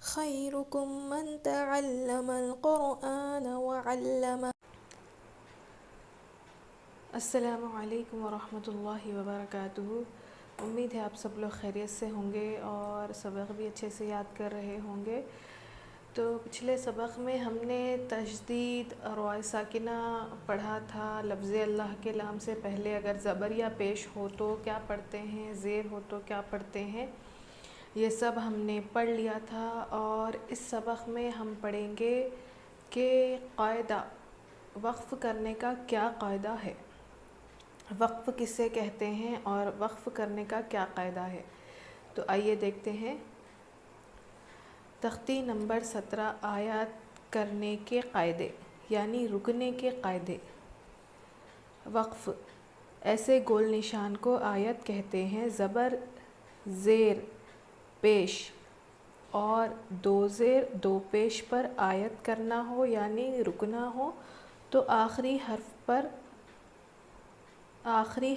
خيركم من تعلم القرآن وعلمه۔ السلام علیکم ورحمۃ اللہ وبرکاتہ۔ امید ہے آپ سب لوگ خیریت سے ہوں گے اور سبق بھی اچھے سے یاد کر رہے ہوں گے۔ تو پچھلے سبق میں ہم نے تشدید اور ساکنہ پڑھا تھا۔ لفظ اللہ کے لام سے پہلے اگر زبر یا پیش ہو تو کیا پڑھتے ہیں، زیر ہو تو کیا پڑھتے ہیں، یہ سب ہم نے پڑھ لیا تھا۔ اور اس سبق میں ہم پڑھیں گے کہ قاعدہ وقف کرنے کا کیا قاعدہ ہے، وقف کسے کہتے ہیں اور وقف کرنے کا کیا قاعدہ ہے۔ تو آئیے دیکھتے ہیں۔ تختی نمبر 17 آیات کرنے کے قاعدے یعنی رکنے کے قاعدے۔ وقف، ایسے گول نشان کو آیت کہتے ہیں۔ زبر زیر پیش اور دو زیر دو پیش پر آیت کرنا ہو یعنی رکنا ہو تو آخری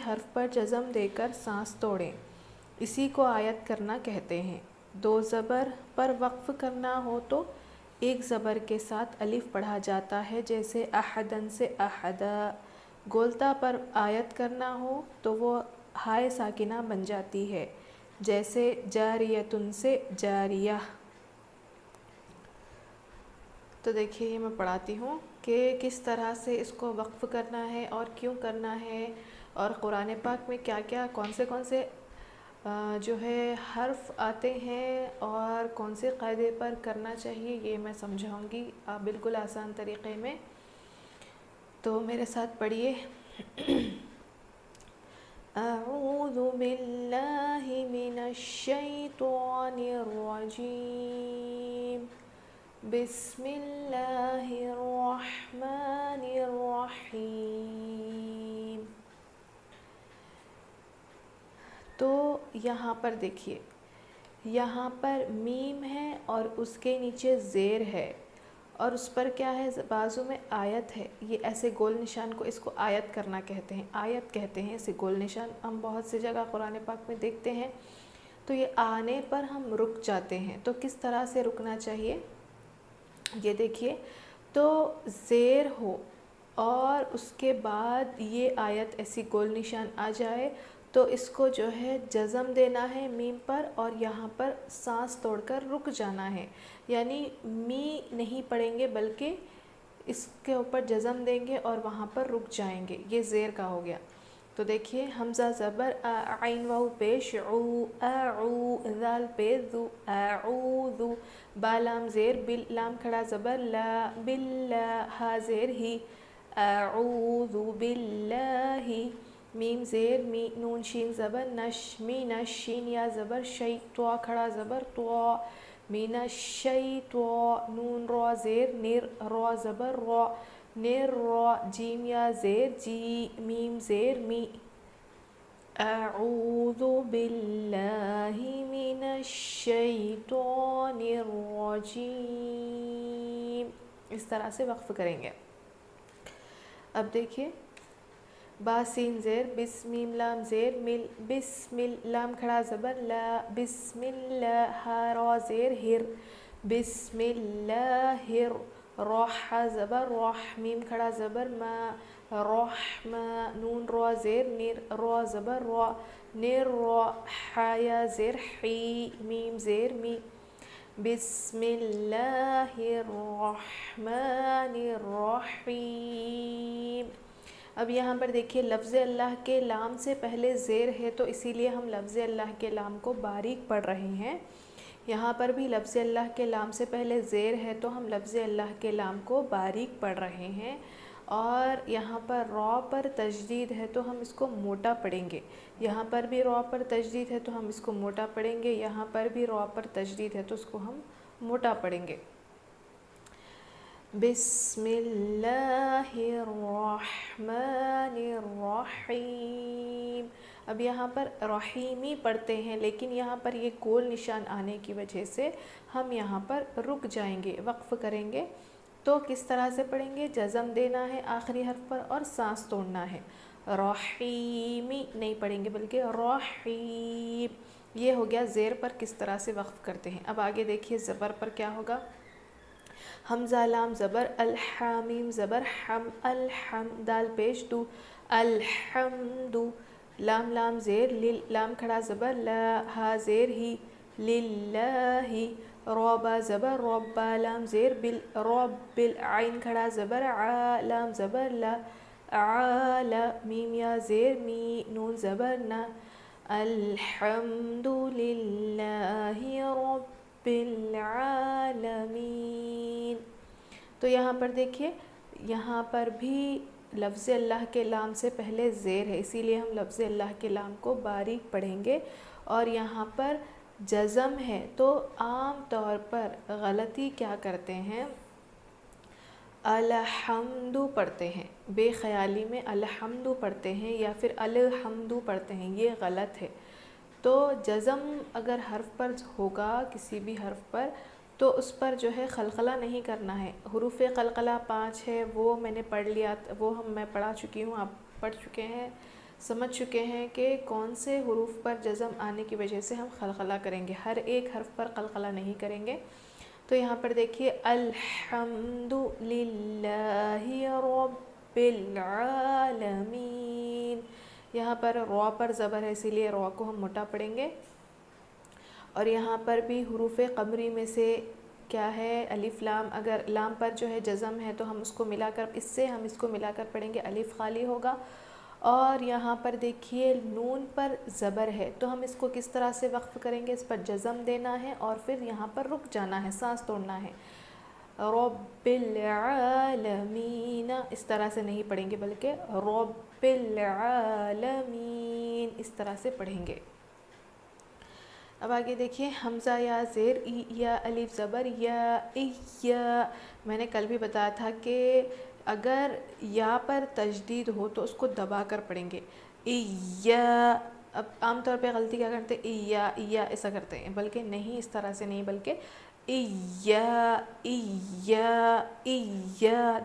حرف پر جزم دے کر سانس توڑیں، اسی کو آیت کرنا کہتے ہیں۔ دو زبر پر وقف کرنا ہو تو ایک زبر کے ساتھ الف پڑھا جاتا ہے، جیسے احدن سے احدا۔ گولتا پر آیت کرنا ہو تو وہ ہائے ساکنہ بن جاتی ہے، جیسے جاریتن سے جاریہ۔ تو دیکھیے یہ میں پڑھاتی ہوں کہ کس طرح سے اس کو وقف کرنا ہے اور کیوں کرنا ہے، اور قرآن پاک میں کیا کیا کون سے جو ہے حرف آتے ہیں اور کون سے قاعدے پر کرنا چاہیے، یہ میں سمجھاؤں گی آپ بالکل آسان طریقے میں۔ تو میرے ساتھ پڑھیے۔ اعوذ باللہ من الشیطان الرجیم، بسم اللہ الرحمن الرحیم۔ تو یہاں پر دیکھیے، یہاں پر میم ہے اور اس کے نیچے زیر ہے اور اس پر کیا ہے، بازو میں آیت ہے۔ یہ ایسے گول نشان کو اس کو آیت کرنا کہتے ہیں، آیت کہتے ہیں اسے گول نشان۔ ہم بہت سی جگہ قرآن پاک میں دیکھتے ہیں تو یہ آنے پر ہم رک جاتے ہیں۔ تو کس طرح سے رکنا چاہیے یہ دیکھیے۔ تو زیر ہو اور اس کے بعد یہ آیت ایسی گول نشان آ جائے تو اس کو جو ہے جزم دینا ہے میم پر اور یہاں پر سانس توڑ کر رک جانا ہے، یعنی می نہیں پڑھیں گے بلکہ اس کے اوپر جزم دیں گے اور وہاں پر رک جائیں گے۔ یہ زیر کا ہو گیا۔ تو دیکھیے، حمزہ زبر عین واو پیش عو، اعو، ذال پیش ذو، اعوذ، با لام زیر بل، لام کھڑا زبر لا، باللہ، ہا زیر ہی، اعوذ باللہ، میم زیر می، نون شین زبر نش، می نش، شین یا زبر شی، طوا کھڑا زبر طوا، من الشیطان، نون را زیر نر، را زبر را، نر را، جیم یا زیر جی، میم زیر می، اعوذ باللہ من الشیطان الرجیم۔ اس طرح سے وقف کریں گے۔ اب دیکھیے، با سین زیر بس، میم لام زیر مل، بسم، لام کھڑا زبر لا، بسم اللہ، ہا را زیر ہر، بسم اللہ راح زبر راح، میم کھڑا زبر ما، رحمہ، نون را زیر نر، را زبر را، نر را، حا یا زیر حی، میم زیر می، بسم اللہ الرحمن الرحیم۔ اب یہاں پر دیکھیے، لفظ اللہ کے لام سے پہلے زیر ہے تو اسی لیے ہم لفظ اللہ کے لام کو باریک پڑھ رہے ہیں۔ یہاں پر بھی لفظ اللہ کے لام سے پہلے زیر ہے تو ہم لفظ اللہ کے لام کو باریک پڑھ رہے ہیں، اور یہاں پر را پر تشدید ہے تو ہم اس کو موٹا پڑھیں گے۔ یہاں پر بھی را پر تشدید ہے تو ہم اس کو موٹا پڑھیں گے، یہاں پر بھی را پر تشدید ہے تو اس کو ہم موٹا پڑھیں گے۔ بسم اللہ الرحمن الرحیم۔ اب یہاں پر رحیمی پڑھتے ہیں، لیکن یہاں پر یہ گول نشان آنے کی وجہ سے ہم یہاں پر رک جائیں گے، وقف کریں گے۔ تو کس طرح سے پڑھیں گے، جزم دینا ہے آخری حرف پر اور سانس توڑنا ہے۔ رحیمی نہیں پڑھیں گے بلکہ رحیم، یہ ہو گیا زیر پر کس طرح سے وقف کرتے ہیں. اب آگے دیکھیے زبر پر کیا ہوگا. حمزہ لام زبر الحامیم زبر حم الحم دال پیش دو الحمد لام لام زیر لام کھڑا زبر لا ہا زیر ہی للہ روبا زبر ربا لام زیر بل رب عین کھڑا زبر ع لام زبر لا عال میم یا زیر می نون زبر نا الحمد للہ رب العالمین. تو یہاں پر دیکھیے یہاں پر بھی لفظ اللہ کے لام سے پہلے زیر ہے، اسی لیے ہم لفظ اللہ کے لام کو باریک پڑھیں گے. اور یہاں پر جزم ہے تو عام طور پر غلطی کیا کرتے ہیں، الحمد پڑھتے ہیں، بے خیالی میں الحمد پڑھتے ہیں یا پھر الحمد پڑھتے ہیں، یہ غلط ہے. تو جزم اگر حرف پر ہوگا کسی بھی حرف پر تو اس پر جو ہے قلقلہ نہیں کرنا ہے. حروف قلقلہ 5 ہے، وہ میں نے پڑھ لیا، وہ میں پڑھا چکی ہوں، آپ پڑھ چکے ہیں، سمجھ چکے ہیں کہ کون سے حروف پر جزم آنے کی وجہ سے ہم قلقلہ کریں گے، ہر ایک حرف پر قلقلہ نہیں کریں گے. تو یہاں پر دیکھیے الحمد للہ رب العالمین، یہاں پر را پر زبر ہے اسی لیے را کو ہم موٹا پڑھیں گے. اور یہاں پر بھی حروف قمری میں سے کیا ہے الف لام، اگر لام پر جو ہے جزم ہے تو ہم اس کو ملا کر ہم اس کو ملا کر پڑھیں گے، الف خالی ہوگا. اور یہاں پر دیکھیے نون پر زبر ہے تو ہم اس کو کس طرح سے وقف کریں گے، اس پر جزم دینا ہے اور پھر یہاں پر رک جانا ہے، سانس توڑنا ہے. رب العالمین اس طرح سے نہیں پڑھیں گے بلکہ رب العالمین اس طرح سے پڑھیں گے. اب آگے دیکھیے حمزہ یا زیر ای یا الف زبر یا میں نے کل بھی بتایا تھا کہ اگر یا پر تشدید ہو تو اس کو دبا کر پڑھیں گے. اب عام طور پہ غلطی کیا کرتے ہیں ایسا کرتے ہیں، بلکہ نہیں اس طرح سے نہیں، بلکہ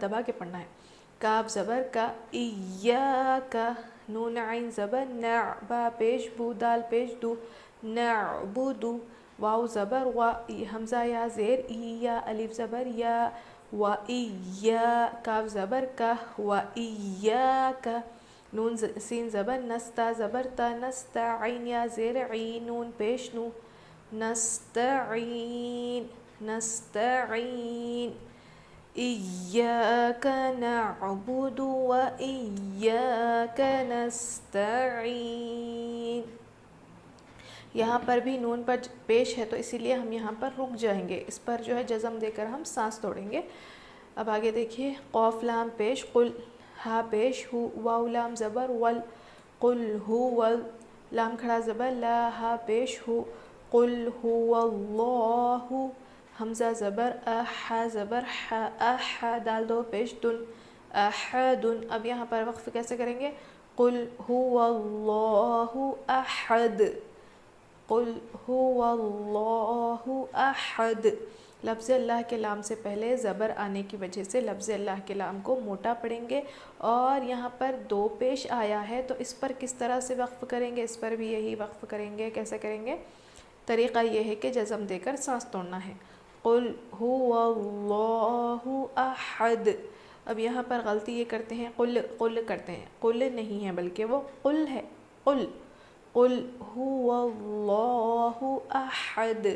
دبا کے پڑھنا ہے. کاف زبر کا کا نون عین زبر نع با پیش بو دال پیش دو نعبدو واو زبر و حمزہ یا زیر ای یا الف زبر یا و کاف زبر کا و نون سین زبر نستا زبر تا نستعین یا زیر عین نون پیش نو نستعین ایاک نعبد و ایاک نستعین. یہاں پر بھی نون پر پیش ہے تو اسی لیے ہم یہاں پر رک جائیں گے، اس پر جو ہے جزم دے کر ہم سانس توڑیں گے. اب آگے دیکھیے قوف لام پیش قل ہا پیش ہو واو لام زبر ول قل هو لام کھڑا زبر لا ہا پیش ہو قل هو اللہ حمزہ زبر زبر دال دو پیش دن احد. اب یہاں پر وقف کیسے کریں گے، قل هو اللہ احد قل هو اللہ احد. لفظ اللہ کے لام سے پہلے زبر آنے کی وجہ سے لفظ اللہ کے لام کو موٹا پڑھیں گے. اور یہاں پر دو پیش آیا ہے تو اس پر کس طرح سے وقف کریں گے، اس پر بھی یہی وقف کریں گے. کیسے کریں گے، طریقہ یہ ہے کہ جزم دے کر سانس توڑنا ہے. قل هو اللہ احد. اب یہاں پر غلطی یہ کرتے ہیں قل کرتے ہیں، قل نہیں ہے بلکہ وہ قل ہے. قل هو اللہ احد.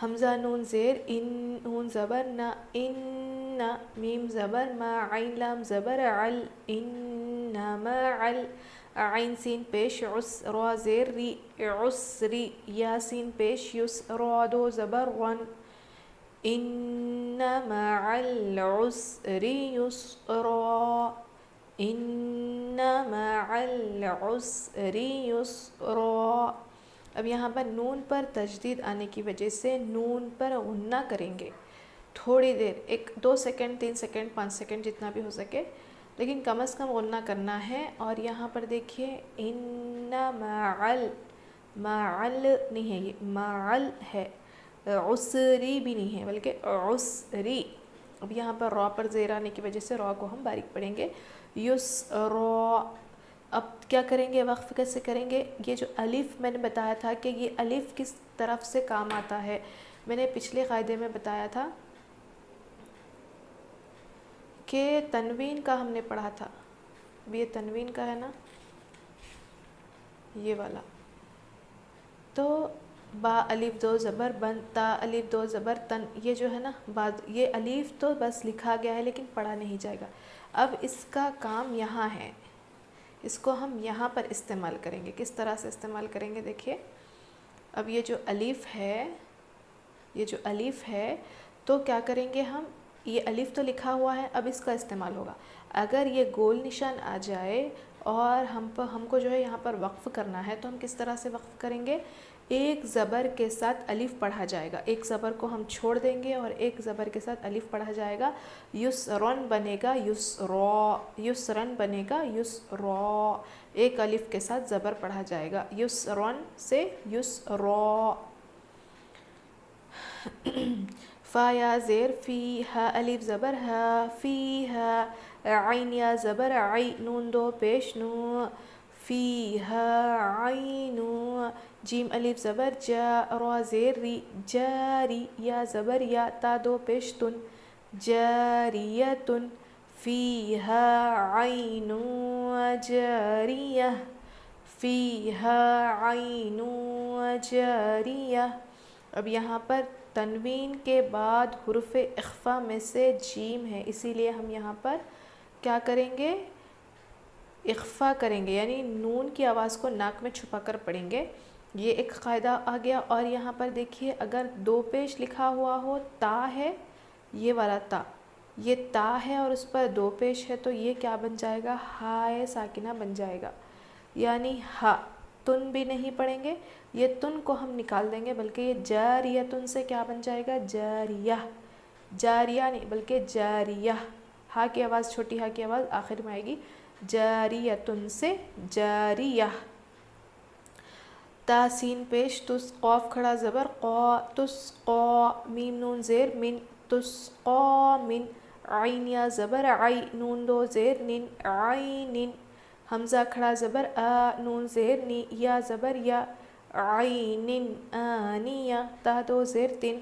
حمزہ نون زیر ان نون زبر نا ان میم زبر ما عین لام زبر عل انما عل عین سین پیش عس را زیر ری عسری یا سین پیش یس را دو زبر ون ان مع العسر یسرا ان مع العسر یسرا. اب یہاں پر نون پر تشدید آنے کی وجہ سے نون پر غنہ کریں گے تھوڑی دیر، 2 سیکنڈ 3 سیکنڈ 5 سیکنڈ جتنا بھی ہو سکے، لیکن کم از کم غنہ کرنا ہے. اور یہاں پر دیکھیے ان معل نہیں ہے، یہ معل ہے، عسری بھی نہیں ہے بلکہ عسری. اب یہاں پر را پر زیر آنے کی وجہ سے را کو ہم باریک پڑھیں گے. یسرا اب کیا کریں گے، وقف کیسے کریں گے؟ یہ جو الف میں نے بتایا تھا کہ یہ الف کس طرف سے کام آتا ہے، میں نے پچھلے قاعدے میں بتایا تھا کہ تنوین کا ہم نے پڑھا تھا. اب یہ تنوین کا ہے نا، یہ والا. تو با الف دو زبر بن، تا الف دو زبر تن، یہ جو ہے نا بعد یہ الف تو بس لکھا گیا ہے لیکن پڑھا نہیں جائے گا. اب اس کا کام یہاں ہے، اس کو ہم یہاں پر استعمال کریں گے. کس طرح سے استعمال کریں گے دیکھیے. اب یہ جو الف ہے، یہ جو الف ہے تو کیا کریں گے ہم، یہ الف تو لکھا ہوا ہے، اب اس کا استعمال ہوگا. اگر یہ گول نشان آ جائے اور ہم کو جو ہے یہاں پر وقف کرنا ہے تو ہم کس طرح سے وقف کریں گے؟ ایک زبر کے ساتھ الف پڑھا جائے گا، ایک زبر کو ہم چھوڑ دیں گے اور ایک زبر کے ساتھ الف پڑھا جائے گا. یسرن بنے گا یسرا، یسرن بنے گا یسرا، ایک الف کے ساتھ زبر پڑھا جائے گا. یسرن سے یسرا. فا یا زیر فی، ہا الف زبر ہا، فی ہا. عین یا زبر عی، نون دو پیش نو، فی ہا عین. جیم الف زبر جا، را زیر ری، جاری. یا زبر یا، تا دو پیش تن، جاریتن. فیہا عین جاریہ، فیہا عین جاریہ. اب یہاں پر تنوین کے بعد حروف اخفا میں سے جیم ہے، اسی لیے ہم یہاں پر کیا کریں گے، اخفا کریں گے، یعنی نون کی آواز کو ناک میں چھپا کر پڑھیں گے. یہ ایک قاعدہ آ گیا. اور یہاں پر دیکھیے اگر دو پیش لکھا ہوا ہو، تا ہے، یہ والا تا، یہ تا ہے اور اس پر دو پیش ہے تو یہ کیا بن جائے گا، ہائے ساکنہ بن جائے گا. یعنی ہا، تن بھی نہیں پڑھیں گے، یہ تن کو ہم نکال دیں گے، بلکہ یہ جاریتن سے کیا بن جائے گا، جاریہ. جاریہ نہیں بلکہ جاریہ. ہا کی آواز، چھوٹی ہا کی آواز آخر میں آئے گی. جاریتن سے جاریہ. تا سین پیش، تس قاف کھڑا زبر قا، تسقا. میم نون زیر من، تسقا من. عین یا زبر عی، نون دو زیر نن، عین. حمزہ کھڑا زبر آ، نون زیر نی، یا زبر یا، عین آنیہ. تا دو زیر تن،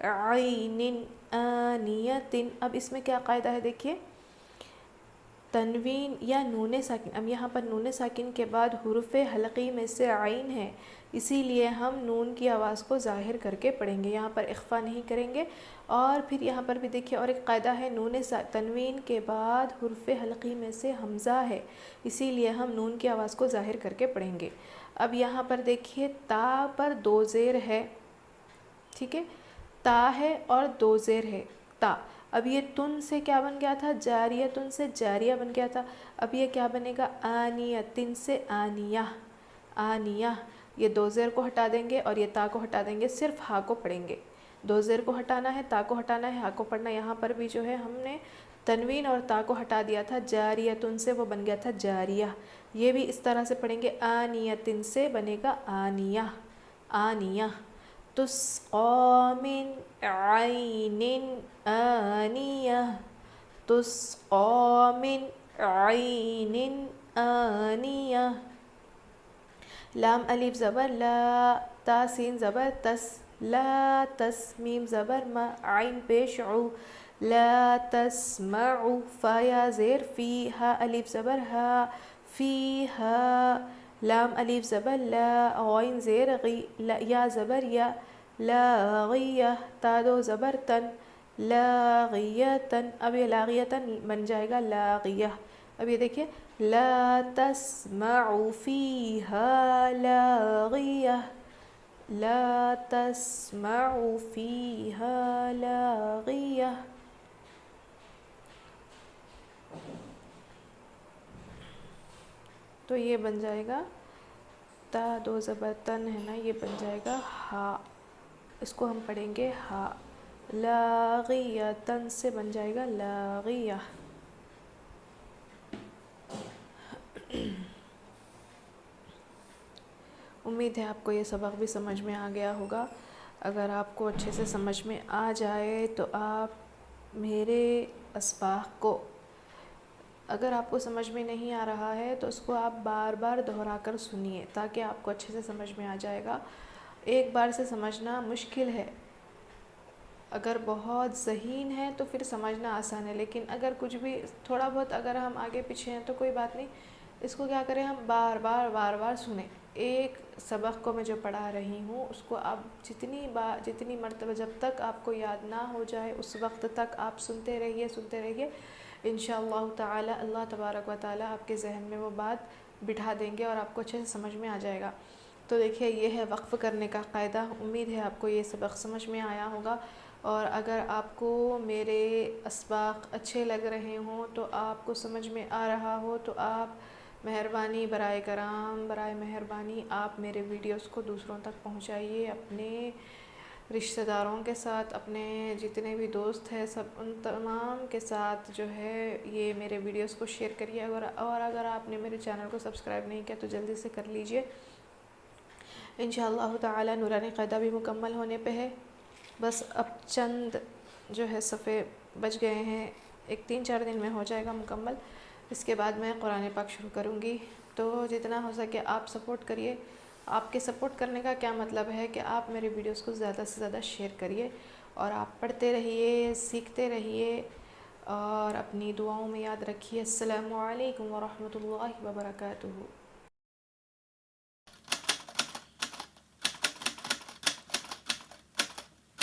عین آنیتن. اب اس میں کیا قاعدہ ہے دیکھیے، تنوین یا نون ساکن. اب یہاں پر نون ساکن کے بعد حروف حلقی میں سے عین ہے، اسی لیے ہم نون کی آواز کو ظاہر کر کے پڑھیں گے، یہاں پر اخفا نہیں کریں گے. اور پھر یہاں پر بھی دیکھیے اور ایک قاعدہ ہے، تنوین کے بعد حروف حلقی میں سے حمزہ ہے، اسی لیے ہم نون کی آواز کو ظاہر کر کے پڑھیں گے. اب یہاں پر دیکھیے تا پر دو زیر ہے، ٹھیک ہے، تا ہے اور دو زیر ہے، تا. اب یہ تن سے کیا بن گیا تھا، جاریہ تن سے جاریہ بن گیا تھا. اب یہ کیا بنے گا، آنیہ تن سے آنیہ، آنیہ. یہ دو زیر کو ہٹا دیں گے اور یہ تا کو ہٹا دیں گے، صرف ہا کو پڑھیں گے. دو زیر کو ہٹانا ہے، تا کو ہٹانا ہے، ہا کو پڑھنا. یہاں پر بھی جو ہے ہم نے تنوین اور تا کو ہٹا دیا تھا، جاریہ تن سے وہ بن گیا تھا جاریہ. یہ بھی اس طرح سے پڑھیں گے، آنیہ تن سے بنے گا آنیہ، آنیہ. تسقا من عین آنیہ، تسقا من عین آنیہ. لام الف زبر لا، تا سین زبر تس، لا تس. میم زبر ما، عین پیش عو، لا تسمعوا. فا یا زیر فی، ہا الف زبر ہا، فی ہا. لام الف زبر لا، غین زیر غی، یا زبر یا، لاغیہ. تا دو زبر تن، لاغیتن. اب یہ لاغیتن بن جائے گا لاغیہ. اب یہ دیکھیے، لا تسمع فیہا لاغیہ، لا تسمع فیہا لاغیہ. تو یہ بن جائے گا، تا دو زبر تن ہے نا، یہ بن جائے گا ہا. اس کو ہم پڑھیں گے ہا. لاغیہ تن سے بن جائے گا لاغیہ. امید ہے آپ کو یہ سبق بھی سمجھ میں آ گیا ہوگا. اگر آپ کو اچھے سے سمجھ میں آ جائے تو آپ میرے اسباق کو اگر آپ کو سمجھ میں نہیں آ رہا ہے تو اس کو آپ بار بار دہرا کر سنیے تاکہ آپ کو اچھے سے سمجھ میں آ جائے گا. ایک بار سے سمجھنا مشکل ہے. اگر بہت ذہین ہے تو پھر سمجھنا آسان ہے، لیکن اگر کچھ بھی تھوڑا بہت اگر ہم آگے پیچھے ہیں تو کوئی بات نہیں، اس کو کیا کریں ہم بار بار سنیں. ایک سبق کو میں جو پڑھا رہی ہوں اس کو آپ جتنی مرتبہ جب تک آپ کو یاد نہ ہو جائے اس وقت تک آپ سنتے رہیے. انشاءاللہ تعالی اللہ تبارک و تعالی آپ کے ذہن میں وہ بات بٹھا دیں گے اور آپ کو اچھے سے سمجھ میں آ جائے گا. تو دیکھیے یہ ہے وقف کرنے کا قاعدہ. امید ہے آپ کو یہ سبق سمجھ میں آیا ہوگا، اور اگر آپ کو میرے اسباق اچھے لگ رہے ہوں تو آپ کو سمجھ میں آ رہا ہو تو آپ برائے مہربانی آپ میرے ویڈیوز کو دوسروں تک پہنچائیے. اپنے رشتہ داروں کے ساتھ، اپنے جتنے بھی دوست ہیں ان تمام کے ساتھ جو ہے یہ میرے ویڈیوز کو شیئر کریے. اور اگر آپ نے میرے چینل کو سبسکرائب نہیں کیا تو جلدی سے کر لیجئے. انشاءاللہ تعالی نورانی قاعدہ بھی مکمل ہونے پہ ہے. بس اب چند جو ہے صفحے بچ گئے ہیں، 3-4 دن میں ہو جائے گا مکمل. اس کے بعد میں قرآن پاک شروع کروں گی. تو جتنا ہو سکے آپ سپورٹ کریے. آپ کے سپورٹ کرنے کا کیا مطلب ہے کہ آپ میرے ویڈیوز کو زیادہ سے زیادہ شیئر کریے، اور آپ پڑھتے رہیے، سیکھتے رہیے، اور اپنی دعاؤں میں یاد رکھیے. السلام علیکم ورحمۃ اللہ وبرکاتہ.